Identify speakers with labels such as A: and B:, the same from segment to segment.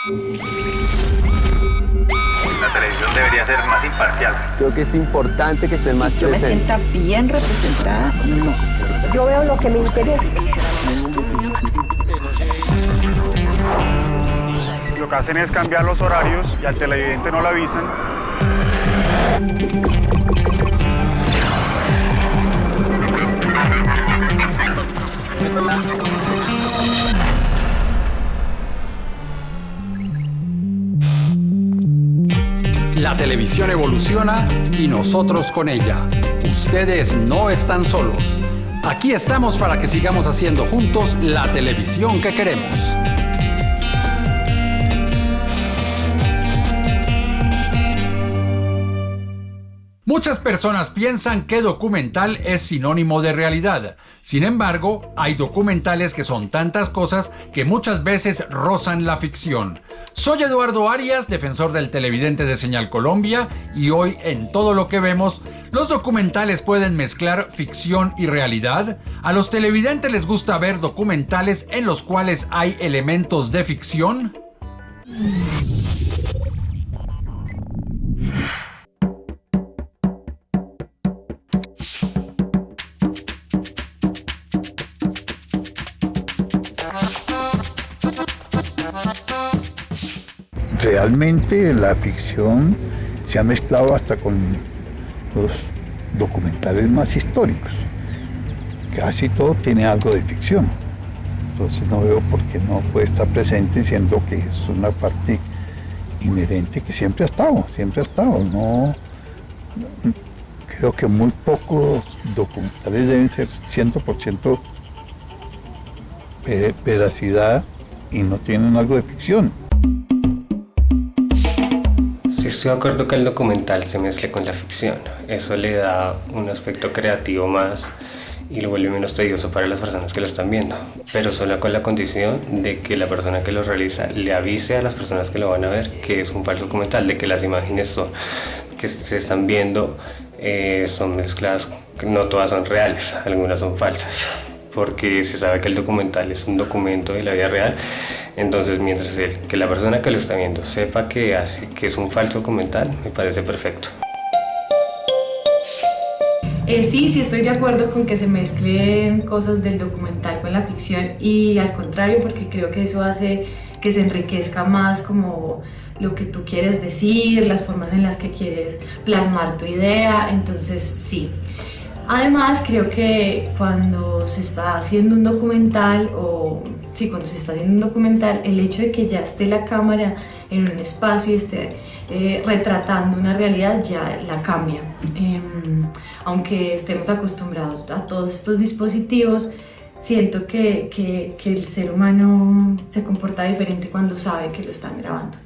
A: La televisión debería ser más imparcial.
B: Creo que es importante que estén más
C: Yo me
B: presentes.
C: sienta bien representada. No.
D: Yo veo lo que me interesa.
E: Lo que hacen es cambiar los horarios y al televidente no lo avisan.
F: La televisión evoluciona y nosotros con ella. Ustedes no están solos. Aquí estamos para que sigamos haciendo juntos la televisión que queremos. Muchas personas piensan que documental es sinónimo de realidad. Sin embargo, hay documentales que son tantas cosas que muchas veces rozan la ficción. Soy Eduardo Arias, defensor del televidente de Señal Colombia, y hoy en Todo lo que vemos, ¿los documentales pueden mezclar ficción y realidad? ¿A los televidentes les gusta ver documentales en los cuales hay elementos de ficción?
G: Realmente la ficción se ha mezclado hasta con los documentales más históricos. Casi todo tiene algo de ficción. Entonces no veo por qué no puede estar presente, siendo que es una parte inherente que siempre ha estado. No, creo que muy pocos documentales deben ser 100% veracidad y no tienen algo de ficción.
H: Sí, estoy de acuerdo que el documental se mezcle con la ficción. Eso le da un aspecto creativo más y lo vuelve menos tedioso para las personas que lo están viendo. Pero solo con la condición de que la persona que lo realiza le avise a las personas que lo van a ver que es un falso documental, de que las imágenes que se están viendo son mezcladas, no todas son reales, algunas son falsas. Porque se sabe que el documental es un documento de la vida real, entonces mientras que la persona que lo está viendo sepa que es un falso documental, me parece perfecto.
I: Sí, estoy de acuerdo con que se mezclen cosas del documental con la ficción y al contrario, porque creo que eso hace que se enriquezca más como lo que tú quieres decir, las formas en las que quieres plasmar tu idea, entonces sí. Además, creo que cuando se está haciendo un documental, el hecho de que ya esté la cámara en un espacio y esté retratando una realidad ya la cambia. Aunque estemos acostumbrados a todos estos dispositivos, siento que el ser humano se comporta diferente cuando sabe que lo están grabando.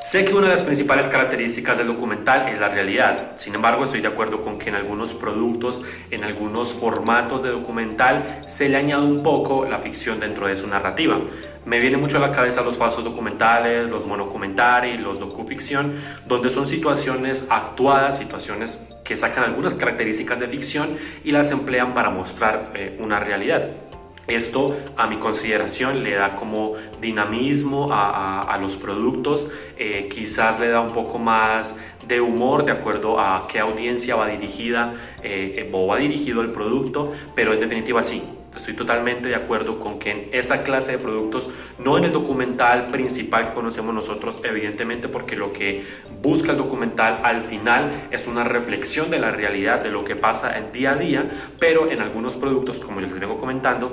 J: Sé que una de las principales características del documental es la realidad. Sin embargo, estoy de acuerdo con que en algunos productos, en algunos formatos de documental, se le añade un poco la ficción dentro de su narrativa. Me viene mucho a la cabeza los falsos documentales, los monocumentari, los docuficción, donde son situaciones actuadas, situaciones que sacan algunas características de ficción y las emplean para mostrar una realidad. Esto, a mi consideración, le da como dinamismo a los productos, quizás le da un poco más de humor de acuerdo a qué audiencia va dirigida o va dirigido el producto, pero en definitiva sí. Estoy totalmente de acuerdo con que en esa clase de productos, no en el documental principal que conocemos nosotros, evidentemente, porque lo que busca el documental al final es una reflexión de la realidad, de lo que pasa en día a día, pero en algunos productos, como el que vengo comentando,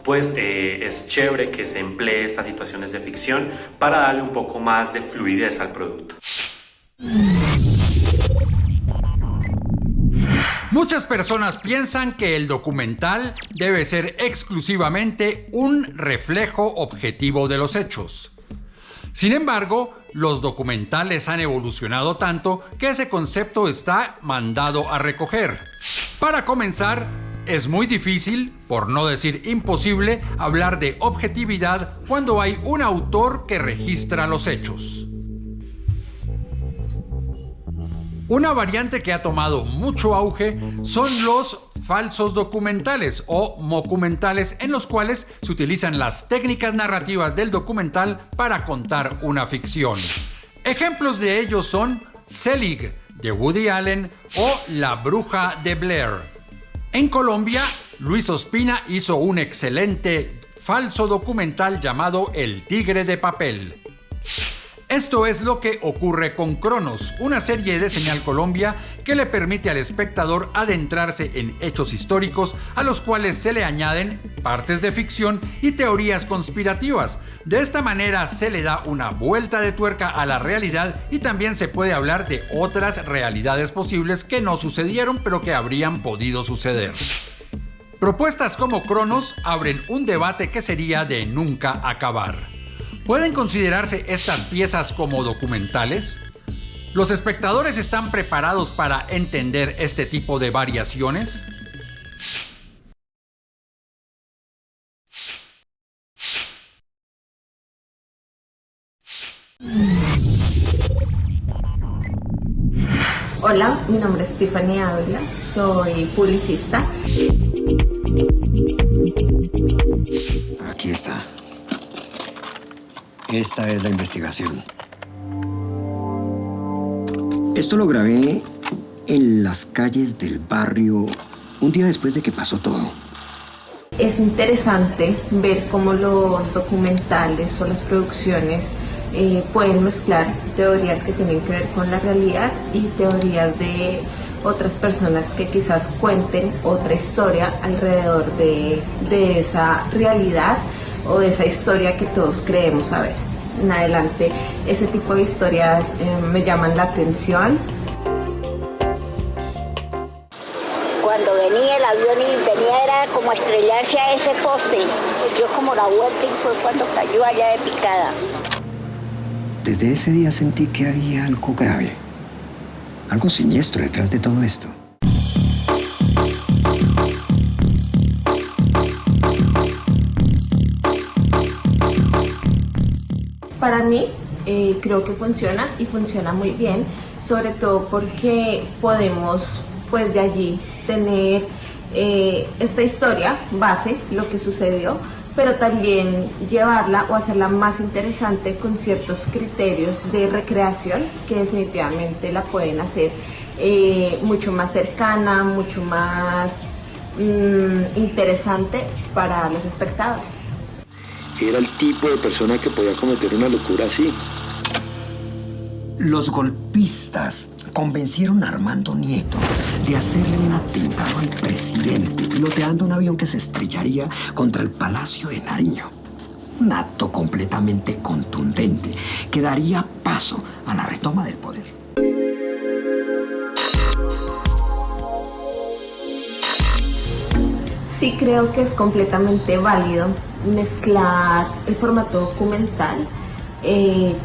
J: pues es chévere que se emplee estas situaciones de ficción para darle un poco más de fluidez al producto.
F: Muchas personas piensan que el documental debe ser exclusivamente un reflejo objetivo de los hechos. Sin embargo, los documentales han evolucionado tanto que ese concepto está mandado a recoger. Para comenzar, es muy difícil, por no decir imposible, hablar de objetividad cuando hay un autor que registra los hechos. Una variante que ha tomado mucho auge son los falsos documentales o mocumentales, en los cuales se utilizan las técnicas narrativas del documental para contar una ficción. Ejemplos de ellos son Selig, de Woody Allen, o La Bruja de Blair. En Colombia, Luis Ospina hizo un excelente falso documental llamado El Tigre de Papel. Esto es lo que ocurre con Cronos, una serie de Señal Colombia que le permite al espectador adentrarse en hechos históricos a los cuales se le añaden partes de ficción y teorías conspirativas. De esta manera se le da una vuelta de tuerca a la realidad y también se puede hablar de otras realidades posibles que no sucedieron pero que habrían podido suceder. Propuestas como Cronos abren un debate que sería de nunca acabar. ¿Pueden considerarse estas piezas como documentales? ¿Los espectadores están preparados para entender este tipo de variaciones?
K: Hola, mi nombre es Tiffany Ávila, soy publicista.
L: Aquí está. Esta es la investigación. Esto lo grabé en las calles del barrio un día después de que pasó todo.
K: Es interesante ver cómo los documentales o las producciones pueden mezclar teorías que tienen que ver con la realidad y teorías de otras personas que quizás cuenten otra historia alrededor de esa realidad o de esa historia que todos creemos saber. En adelante, ese tipo de historias me llaman la atención.
M: Cuando venía el avión y venía era como estrellarse a ese poste, dio como la vuelta y fue cuando cayó allá de picada.
L: Desde ese día sentí que había algo grave, algo siniestro detrás de todo esto.
K: Para mí, creo que funciona y funciona muy bien, sobre todo porque podemos, pues de allí, tener esta historia base, lo que sucedió, pero también llevarla o hacerla más interesante con ciertos criterios de recreación que definitivamente la pueden hacer mucho más cercana, mucho más interesante para los espectadores.
N: Era el tipo de persona que podía cometer una locura así.
L: Los golpistas convencieron a Armando Nieto de hacerle un atentado al presidente, piloteando un avión que se estrellaría contra el Palacio de Nariño. Un acto completamente contundente que daría paso a la retoma del poder.
K: Sí creo que es completamente válido mezclar el formato documental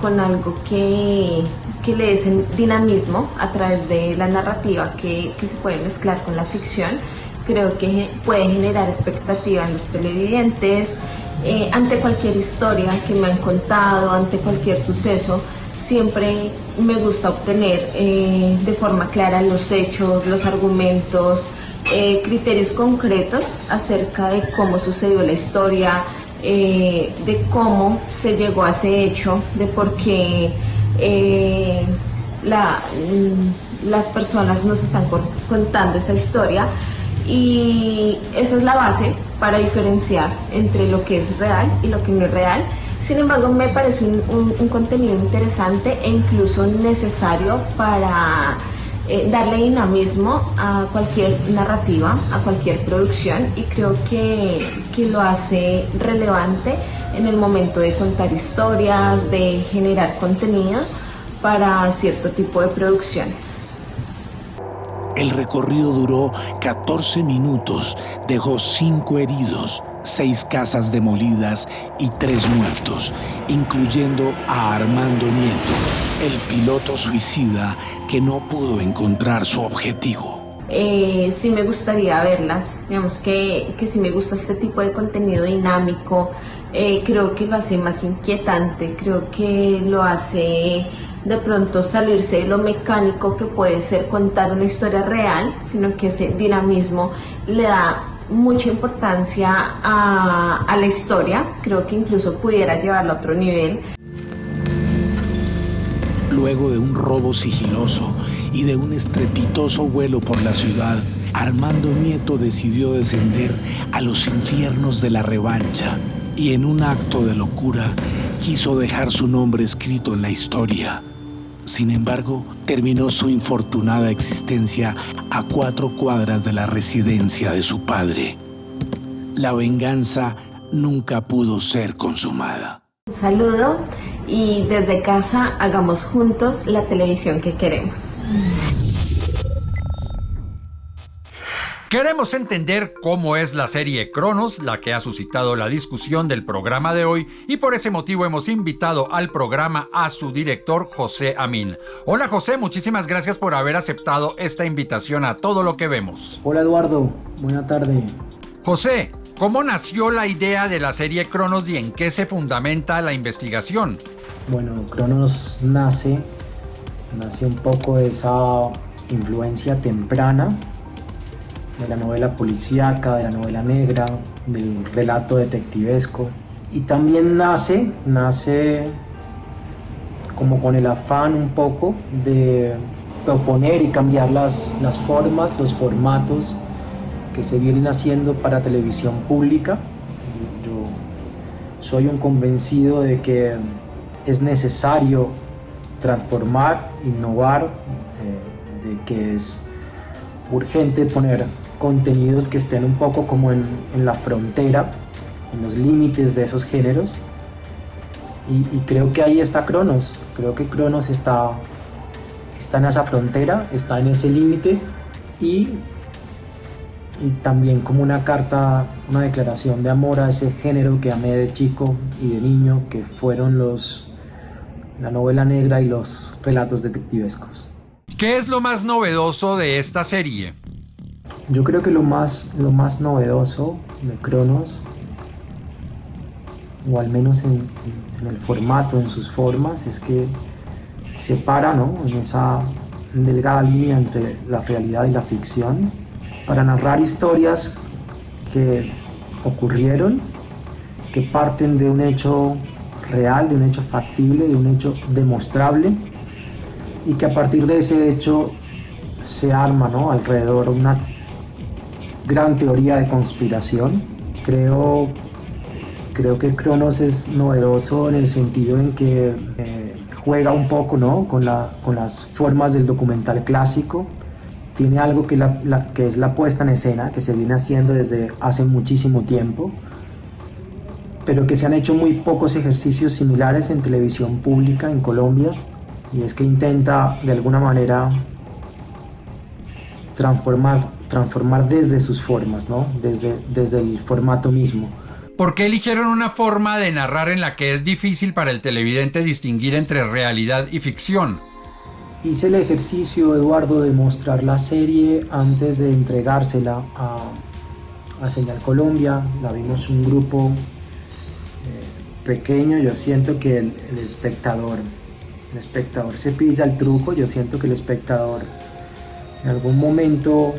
K: con algo que le dé dinamismo a través de la narrativa que se puede mezclar con la ficción. Creo que puede generar expectativa en los televidentes ante cualquier historia que me han contado, ante cualquier suceso. Siempre me gusta obtener de forma clara los hechos, los argumentos, criterios concretos acerca de cómo sucedió la historia, de cómo se llegó a ese hecho, de por qué las personas nos están contando esa historia, y esa es la base para diferenciar entre lo que es real y lo que no es real. Sin embargo, me parece un contenido interesante e incluso necesario para darle dinamismo a cualquier narrativa, a cualquier producción, y creo que lo hace relevante en el momento de contar historias, de generar contenido para cierto tipo de producciones.
O: El recorrido duró 14 minutos, dejó 5 heridos, 6 casas demolidas y 3 muertos, incluyendo a Armando Nieto, el piloto suicida que no pudo encontrar su objetivo.
K: sí me gustaría verlas. Digamos que sí me gusta este tipo de contenido dinámico. Creo que lo hace más inquietante, creo que lo hace de pronto salirse de lo mecánico que puede ser contar una historia real, sino que ese dinamismo le da mucha importancia a la historia. Creo que incluso pudiera llevarlo a otro nivel.
O: Luego de un robo sigiloso y de un estrepitoso vuelo por la ciudad, Armando Nieto decidió descender a los infiernos de la revancha y en un acto de locura quiso dejar su nombre escrito en la historia. Sin embargo, terminó su infortunada existencia a 4 cuadras de la residencia de su padre. La venganza nunca pudo ser consumada.
K: Un saludo y desde casa hagamos juntos la televisión que queremos.
F: Queremos entender cómo es la serie Cronos, la que ha suscitado la discusión del programa de hoy, y por ese motivo hemos invitado al programa a su director, José Amin. Hola José, muchísimas gracias por haber aceptado esta invitación a Todo lo que vemos.
P: Hola Eduardo, buena tarde.
F: José, ¿cómo nació la idea de la serie Cronos y en qué se fundamenta la investigación?
P: Bueno, Cronos nace un poco de esa influencia temprana de la novela policíaca, de la novela negra, del relato detectivesco, y también nace como con el afán un poco de proponer y cambiar las formas, los formatos que se vienen haciendo para televisión pública. Yo soy un convencido de que es necesario transformar, innovar, de que es urgente poner contenidos que estén un poco como en la frontera, en los límites de esos géneros, y creo que ahí está Cronos. Creo que Cronos está en esa frontera, está en ese límite, y también como una carta, una declaración de amor a ese género que amé de chico y de niño, que fueron la novela negra y los relatos detectivescos.
F: ¿Qué es lo más novedoso de esta serie?
P: Yo creo que lo más novedoso de Cronos, o al menos en el formato, en sus formas, es que separa, ¿no?, en esa delgada línea entre la realidad y la ficción, para narrar historias que ocurrieron, que parten de un hecho real, de un hecho factible, de un hecho demostrable, y que a partir de ese hecho se arma, ¿no?, alrededor una gran teoría de conspiración. Creo que Cronos es novedoso en el sentido en que juega un poco, ¿no?, con las formas del documental clásico. Tiene algo que es la puesta en escena, que se viene haciendo desde hace muchísimo tiempo, pero que se han hecho muy pocos ejercicios similares en televisión pública en Colombia, y es que intenta de alguna manera transformar desde sus formas, ¿no?, desde el formato mismo.
F: ¿Por qué eligieron una forma de narrar en la que es difícil para el televidente distinguir entre realidad y ficción?
P: Hice el ejercicio, Eduardo, de mostrar la serie antes de entregársela a Señal Colombia. La vimos un grupo pequeño. Yo siento que el espectador se pilla el truco. Yo siento que el espectador en algún momento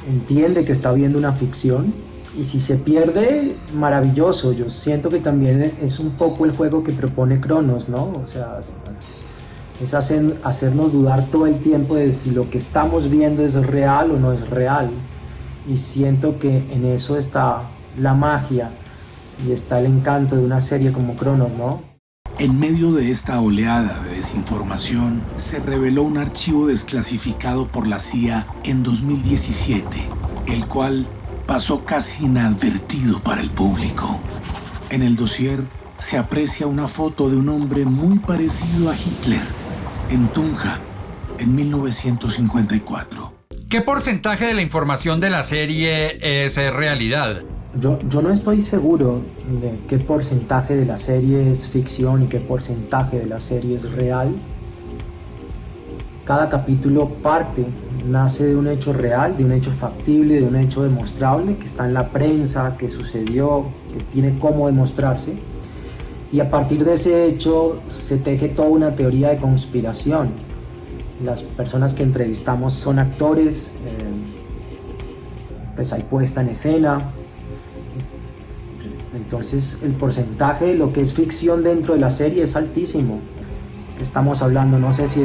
P: entiende que está viendo una ficción, y si se pierde, maravilloso. Yo siento que también es un poco el juego que propone Cronos, ¿no? O sea, es hacernos dudar todo el tiempo de si lo que estamos viendo es real o no es real, y siento que en eso está la magia y está el encanto de una serie como Cronos, ¿no?
O: En medio de esta oleada de desinformación, se reveló un archivo desclasificado por la CIA en 2017, el cual pasó casi inadvertido para el público. En el dossier se aprecia una foto de un hombre muy parecido a Hitler, en Tunja, en 1954.
F: ¿Qué porcentaje de la información de la serie es realidad?
P: Yo no estoy seguro de qué porcentaje de la serie es ficción y qué porcentaje de la serie es real. Cada capítulo parte nace de un hecho real, de un hecho factible, de un hecho demostrable, que está en la prensa, que sucedió, que tiene cómo demostrarse. Y a partir de ese hecho se teje toda una teoría de conspiración. Las personas que entrevistamos son actores, pues hay puesta en escena. Entonces el porcentaje de lo que es ficción dentro de la serie es altísimo. Estamos hablando, no sé si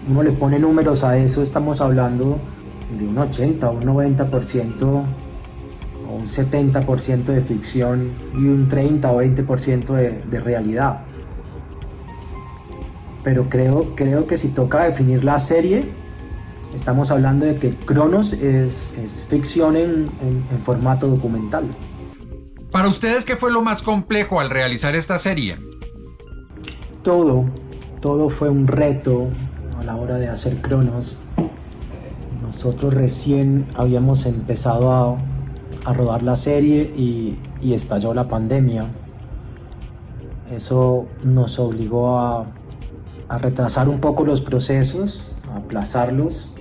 P: uno le pone números a eso, estamos hablando de un 80 o un 90% o un 70% de ficción y un 30 o 20% de realidad. Pero creo que si toca definir la serie, estamos hablando de que Cronos es ficción en formato documental.
F: Para ustedes, ¿qué fue lo más complejo al realizar esta serie?
P: Todo fue un reto a la hora de hacer Cronos. Nosotros recién habíamos empezado a rodar la serie y estalló la pandemia. Eso nos obligó a retrasar un poco los procesos, a aplazarlos.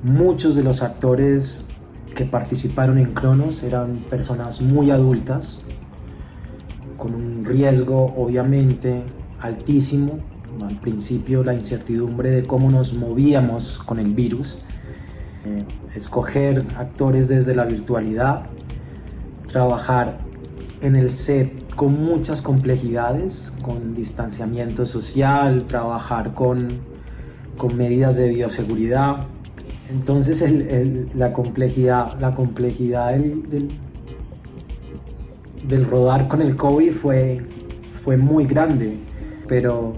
P: Muchos de los actores que participaron en Cronos eran personas muy adultas, con un riesgo obviamente altísimo. Al principio la incertidumbre de cómo nos movíamos con el virus, escoger actores desde la virtualidad, trabajar en el set con muchas complejidades, con distanciamiento social, trabajar con medidas de bioseguridad. Entonces la complejidad del rodar con el COVID fue muy grande, pero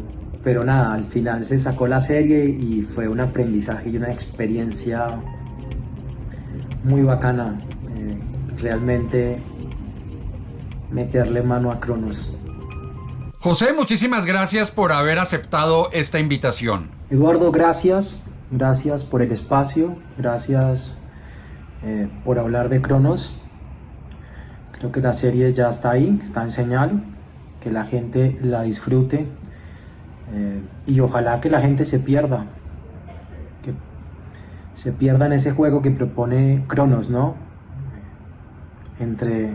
P: nada, al final se sacó la serie y fue un aprendizaje y una experiencia muy bacana, realmente meterle mano a Cronos.
F: José, muchísimas gracias por haber aceptado esta invitación.
P: Eduardo, gracias por el espacio, gracias por hablar de Cronos. Creo que la serie ya está ahí, está en señal, que la gente la disfrute y ojalá que la gente se pierda en ese juego que propone Cronos, ¿no? Entre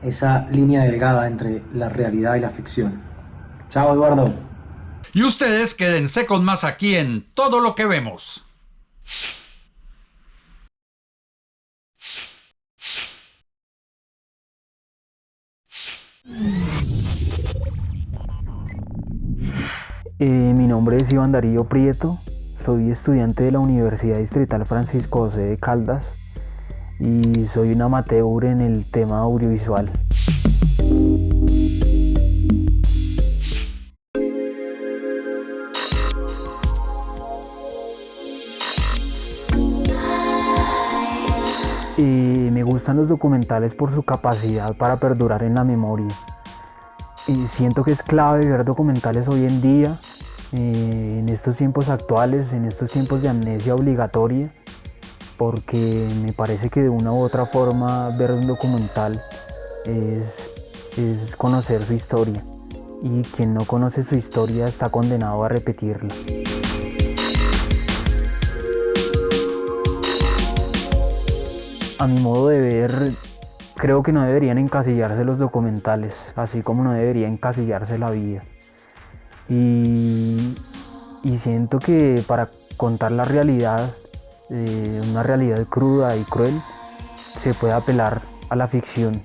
P: esa línea delgada entre la realidad y la ficción. Chao, Eduardo.
F: Y ustedes quédense con más aquí en Todo lo que vemos.
Q: Mi nombre es Iván Darío Prieto, soy estudiante de la Universidad Distrital Francisco José de Caldas y soy un amateur en el tema audiovisual. Me gustan los documentales por su capacidad para perdurar en la memoria. Y siento que es clave ver documentales hoy en día, en estos tiempos actuales, en estos tiempos de amnesia obligatoria, porque me parece que de una u otra forma ver un documental es conocer su historia, y quien no conoce su historia está condenado a repetirla. A mi modo de ver, creo que no deberían encasillarse los documentales, así como no debería encasillarse la vida. Y siento que para contar la realidad, una realidad cruda y cruel, se puede apelar a la ficción,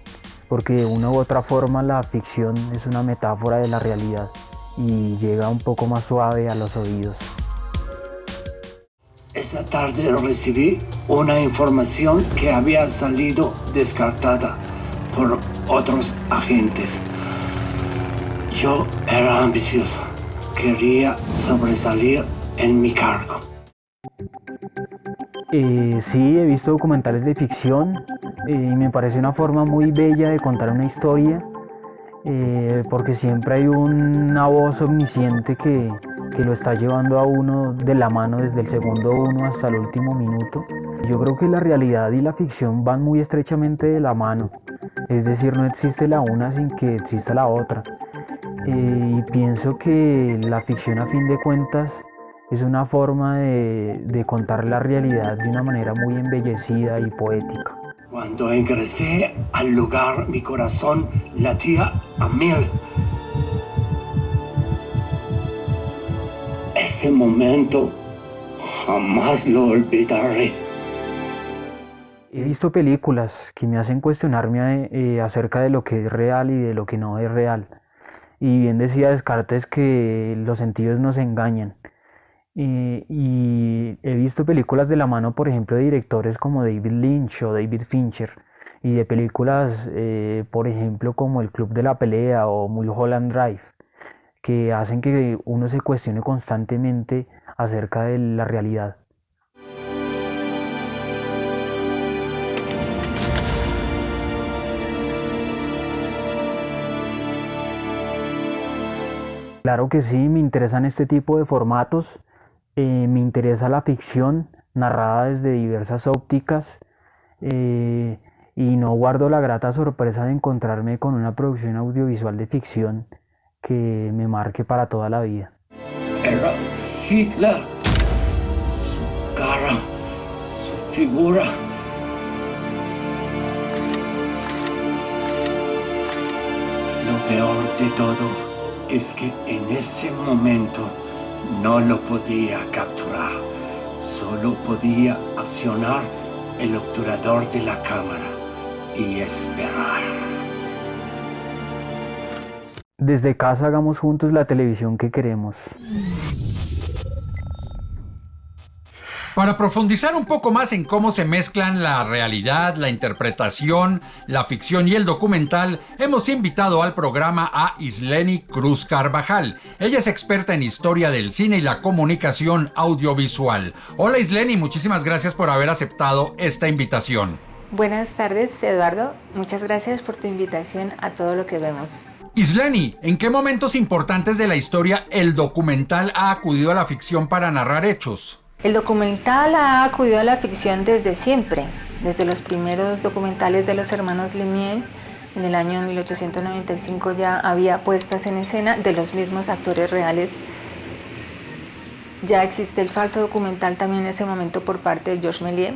Q: porque de una u otra forma la ficción es una metáfora de la realidad y llega un poco más suave a los oídos.
R: Esta tarde recibí una información que había salido descartada por otros agentes. Yo era ambicioso, quería sobresalir en mi cargo.
Q: Sí, he visto documentales de ficción y me parece una forma muy bella de contar una historia, porque siempre hay una voz omnisciente que lo está llevando a uno de la mano desde el segundo 1 hasta el último minuto. Yo creo que la realidad y la ficción van muy estrechamente de la mano, es decir, no existe la una sin que exista la otra. Y pienso que la ficción, a fin de cuentas, Es una forma de contar la realidad de una manera muy embellecida y poética.
R: Cuando ingresé al lugar, mi corazón latía a 1000. Este momento jamás lo olvidaré.
Q: He visto películas que me hacen cuestionarme acerca de lo que es real y de lo que no es real. Y bien decía Descartes que los sentidos nos engañan. Y he visto películas de la mano, por ejemplo, de directores como David Lynch o David Fincher, y de películas, por ejemplo, como El Club de la Pelea o Mulholland Drive, que hacen que uno se cuestione constantemente acerca de la realidad. Claro que sí, me interesan este tipo de formatos, me interesa la ficción narrada desde diversas ópticas y no guardo la grata sorpresa de encontrarme con una producción audiovisual de ficción que me marque para toda la vida.
R: Era Hitler, su cara, su figura. Lo peor de todo es que en ese momento no lo podía capturar. Solo podía accionar el obturador de la cámara y esperar.
Q: Desde casa hagamos juntos la televisión que queremos.
F: Para profundizar un poco más en cómo se mezclan la realidad, la interpretación, la ficción y el documental, hemos invitado al programa a Isleni Cruz Carvajal. Ella es experta en historia del cine y la comunicación audiovisual. Hola Isleni, muchísimas gracias por haber aceptado esta invitación.
S: Buenas tardes, Eduardo. Muchas gracias por tu invitación a todo lo que vemos.
F: Isleni, ¿en qué momentos importantes de la historia el documental ha acudido a la ficción para narrar hechos?
S: El documental ha acudido a la ficción desde siempre, desde los primeros documentales de los hermanos Lumière. En el año 1895 ya había puestas en escena de los mismos actores reales. Ya existe el falso documental también en ese momento por parte de Georges Méliès.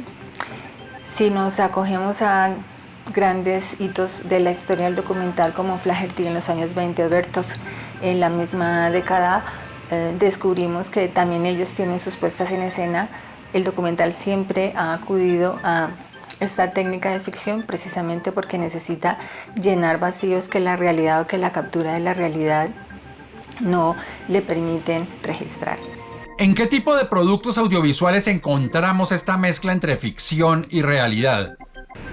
S: Si nos acogemos a grandes hitos de la historia del documental como Flaherty en los años 20 o Bertov en la misma década, descubrimos que también ellos tienen sus puestas en escena. El documental siempre ha acudido a esta técnica de ficción precisamente porque necesita llenar vacíos que la realidad o que la captura de la realidad no le permiten registrar.
F: ¿En qué tipo de productos audiovisuales encontramos esta mezcla entre ficción y realidad?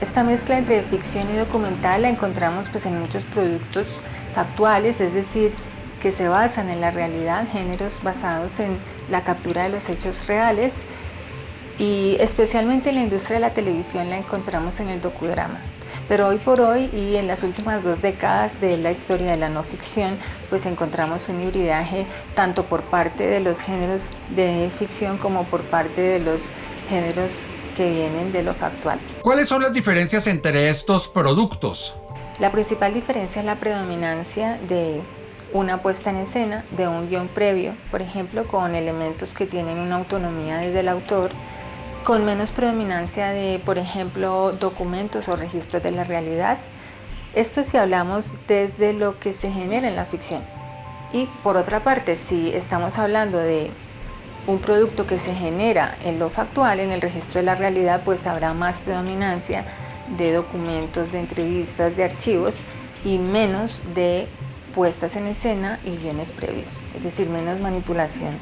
S: Esta mezcla entre ficción y documental la encontramos pues, en muchos productos factuales, es decir, que se basan en la realidad, géneros basados en la captura de los hechos reales, y especialmente en la industria de la televisión la encontramos en el docudrama. Pero hoy por hoy y en las últimas 2 décadas de la historia de la no ficción, pues encontramos un hibridaje tanto por parte de los géneros de ficción como por parte de los géneros que vienen de lo factual.
F: ¿Cuáles son las diferencias entre estos productos?
S: La principal diferencia es la predominancia de una puesta en escena, de un guión previo, por ejemplo, con elementos que tienen una autonomía desde el autor, con menos predominancia de, por ejemplo, documentos o registros de la realidad. Esto si hablamos desde lo que se genera en la ficción. Y por otra parte, si estamos hablando de un producto que se genera en lo factual, en el registro de la realidad, pues habrá más predominancia de documentos, de entrevistas, de archivos y menos de puestas en escena y guiones previos, es decir, menos manipulación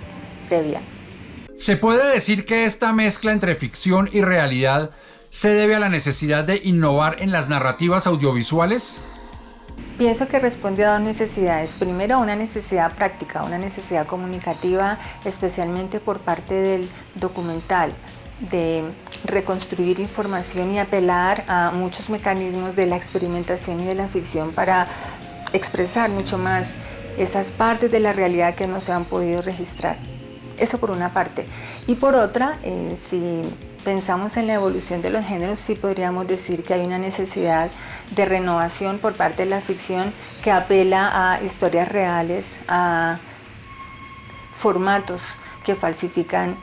S: previa.
F: ¿Se puede decir que esta mezcla entre ficción y realidad se debe a la necesidad de innovar en las narrativas audiovisuales?
S: Pienso que responde a 2 necesidades. Primero, una necesidad práctica, una necesidad comunicativa, especialmente por parte del documental, de reconstruir información y apelar a muchos mecanismos de la experimentación y de la ficción para expresar mucho más esas partes de la realidad que no se han podido registrar. Eso por una parte. Y por otra, si pensamos en la evolución de los géneros, sí podríamos decir que hay una necesidad de renovación por parte de la ficción que apela a historias reales, a formatos que falsifican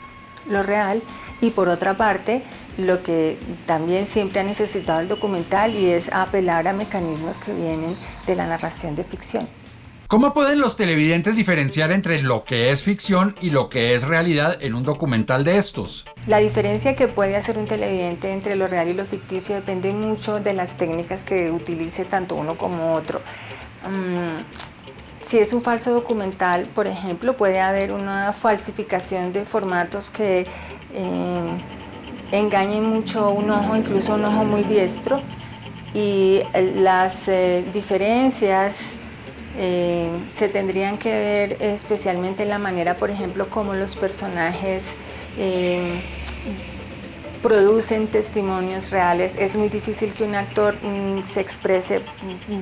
S: lo real, y por otra parte, lo que también siempre ha necesitado el documental, y es apelar a mecanismos que vienen de la narración de ficción.
F: ¿Cómo pueden los televidentes diferenciar entre lo que es ficción y lo que es realidad en un documental de estos?
S: La diferencia que puede hacer un televidente entre lo real y lo ficticio depende mucho de las técnicas que utilice tanto uno como otro. Si es un falso documental, por ejemplo, puede haber una falsificación de formatos que engañen mucho un ojo, incluso un ojo muy diestro, y las diferencias se tendrían que ver especialmente en la manera, por ejemplo, como los personajes producen testimonios reales. Es muy difícil que un actor se exprese,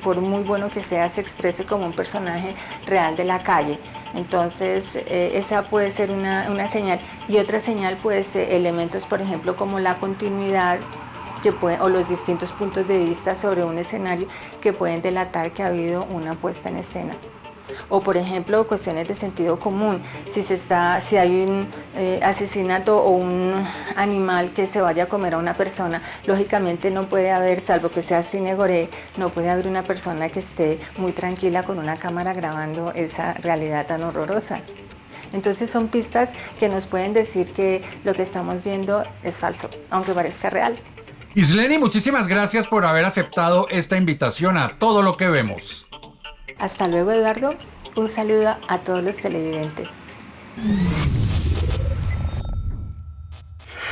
S: por muy bueno que sea, se exprese como un personaje real de la calle. Entonces esa puede ser una señal, y otra señal puede ser elementos, por ejemplo, como la continuidad o los distintos puntos de vista sobre un escenario que pueden delatar que ha habido una puesta en escena. O por ejemplo, cuestiones de sentido común. Si hay un asesinato o un animal que se vaya a comer a una persona, lógicamente no puede haber, salvo que sea cine gore, no puede haber una persona que esté muy tranquila con una cámara grabando esa realidad tan horrorosa. Entonces son pistas que nos pueden decir que lo que estamos viendo es falso, aunque parezca real.
F: Isleni, muchísimas gracias por haber aceptado esta invitación a Todo lo que vemos.
S: Hasta luego, Eduardo. Un saludo a todos los televidentes.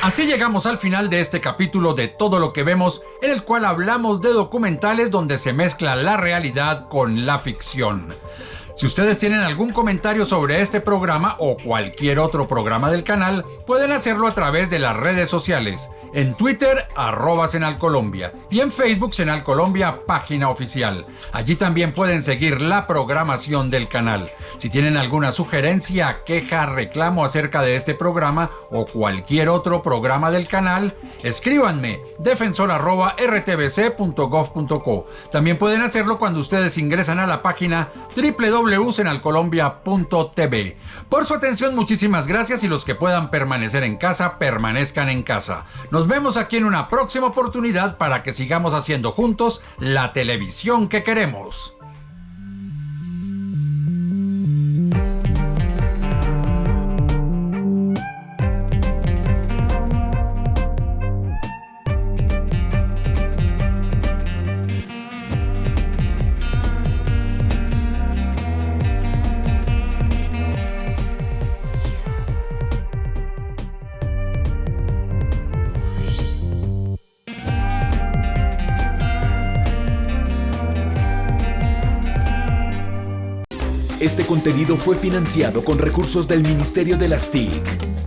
F: Así llegamos al final de este capítulo de Todo lo que vemos, en el cual hablamos de documentales donde se mezcla la realidad con la ficción. Si ustedes tienen algún comentario sobre este programa o cualquier otro programa del canal, pueden hacerlo a través de las redes sociales. En Twitter, @SenalColombia, y en Facebook, Senal Colombia, página oficial. Allí también pueden seguir la programación del canal. Si tienen alguna sugerencia, queja, reclamo acerca de este programa o cualquier otro programa del canal, escríbanme defensor@rtbc.gov.co. También pueden hacerlo cuando ustedes ingresan a la página www.senalcolombia.tv. Por su atención, muchísimas gracias, y los que puedan permanecer en casa, permanezcan en casa. Nos vemos aquí en una próxima oportunidad para que sigamos haciendo juntos la televisión que queremos.
T: Este contenido fue financiado con recursos del Ministerio de las TIC.